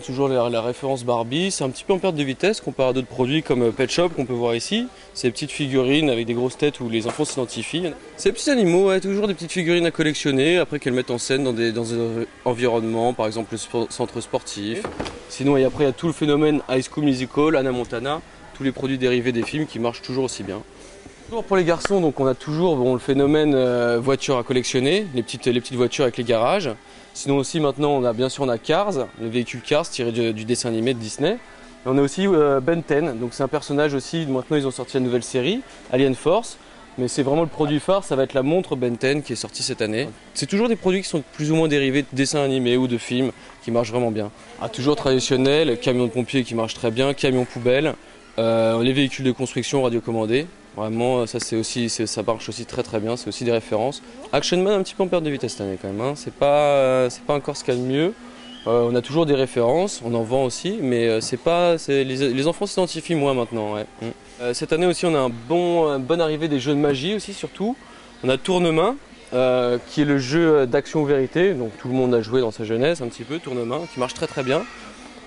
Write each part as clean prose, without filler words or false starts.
toujours la référence Barbie. C'est un petit peu en perte de vitesse comparé à d'autres produits comme Pet Shop qu'on peut voir ici. Ces petites figurines avec des grosses têtes où les enfants s'identifient. Ces petits animaux, ouais, toujours des petites figurines à collectionner, après qu'elles mettent en scène dans des environnements, par exemple le centre sportif. Sinon, et après, il y a tout le phénomène High School Musical, Hannah Montana, tous les produits dérivés des films qui marchent toujours aussi bien. Toujours pour les garçons, donc on a toujours le phénomène voitures à collectionner, les petites voitures avec les garages. Sinon aussi maintenant on a Cars, le véhicule Cars tiré du dessin animé de Disney. Et on a aussi Ben 10, donc c'est un personnage aussi, maintenant ils ont sorti la nouvelle série, Alien Force. Mais c'est vraiment le produit phare, ça va être la montre Ben 10 qui est sortie cette année. C'est toujours des produits qui sont plus ou moins dérivés de dessins animés ou de films qui marchent vraiment bien. Toujours traditionnel, camion de pompiers qui marche très bien, camion poubelle, les véhicules de construction radiocommandés. Vraiment, ça marche aussi très très bien, c'est aussi des références. Action Man un petit peu en perte de vitesse cette année quand même, hein. C'est pas encore ce qu'il y a de mieux. On a toujours des références, on en vend aussi, mais les enfants s'identifient moins maintenant. Ouais. Cette année aussi on a une bonne arrivée des jeux de magie aussi surtout. On a Tournemain, qui est le jeu d'action ou vérité, donc tout le monde a joué dans sa jeunesse un petit peu, Tournemain, qui marche très très bien.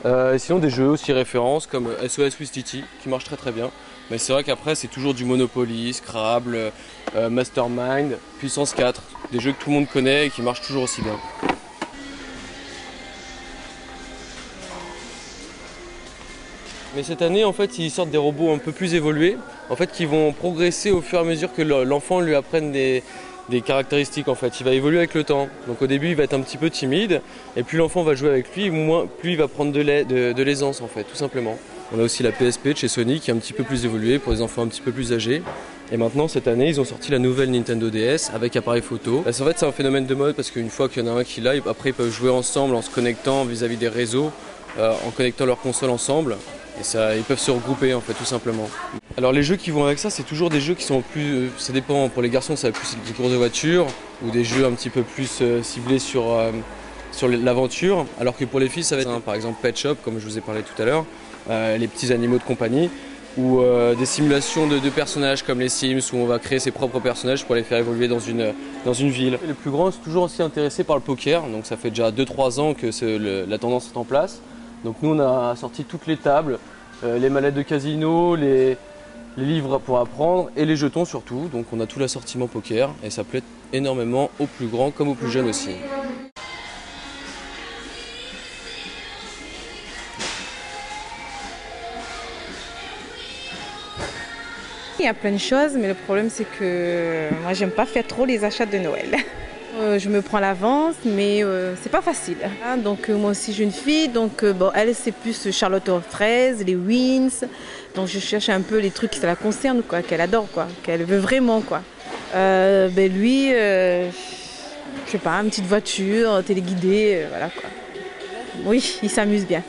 Et sinon des jeux aussi références comme SOS with Titi, qui marche très très bien. Mais c'est vrai qu'après c'est toujours du Monopoly, Scrabble, Mastermind, Puissance 4, des jeux que tout le monde connaît et qui marchent toujours aussi bien. Mais cette année en fait ils sortent des robots un peu plus évolués, en fait qui vont progresser au fur et à mesure que l'enfant lui apprenne des caractéristiques en fait. Il va évoluer avec le temps. Donc au début il va être un petit peu timide et plus l'enfant va jouer avec lui, plus il va prendre de l'aisance en fait, tout simplement. On a aussi la PSP de chez Sony qui est un petit peu plus évoluée pour les enfants un petit peu plus âgés. Et maintenant cette année ils ont sorti la nouvelle Nintendo DS avec appareil photo. En fait c'est un phénomène de mode parce qu'une fois qu'il y en a un qui l'a, après ils peuvent jouer ensemble en se connectant vis-à-vis des réseaux, en connectant leurs consoles ensemble. Et ils peuvent se regrouper en fait tout simplement. Alors les jeux qui vont avec ça, c'est toujours des jeux qui sont plus, ça dépend, pour les garçons ça va plus être des courses de voiture ou des jeux un petit peu plus ciblés sur l'aventure, alors que pour les filles ça va être par exemple Pet Shop comme je vous ai parlé tout à l'heure, les petits animaux de compagnie ou des simulations de personnages comme les Sims où on va créer ses propres personnages pour les faire évoluer dans une ville. Les plus grands sont toujours aussi intéressés par le poker, donc ça fait déjà 2-3 ans que la tendance est en place. Donc nous on a sorti toutes les tables, les mallettes de casino, les livres pour apprendre et les jetons surtout. Donc on a tout l'assortiment poker et ça plaît énormément aux plus grands comme aux plus jeunes aussi. Il y a plein de choses, mais le problème c'est que moi j'aime pas faire trop les achats de Noël. Je me prends l'avance, mais c'est pas facile. Donc moi aussi j'ai une fille, donc elle c'est plus Charlotte aux fraises, les Wins. Donc je cherche un peu les trucs qui ça la concerne, quoi, qu'elle adore, quoi, qu'elle veut vraiment, quoi. Lui, je sais pas, une petite voiture téléguidée, voilà quoi. Oui, il s'amuse bien.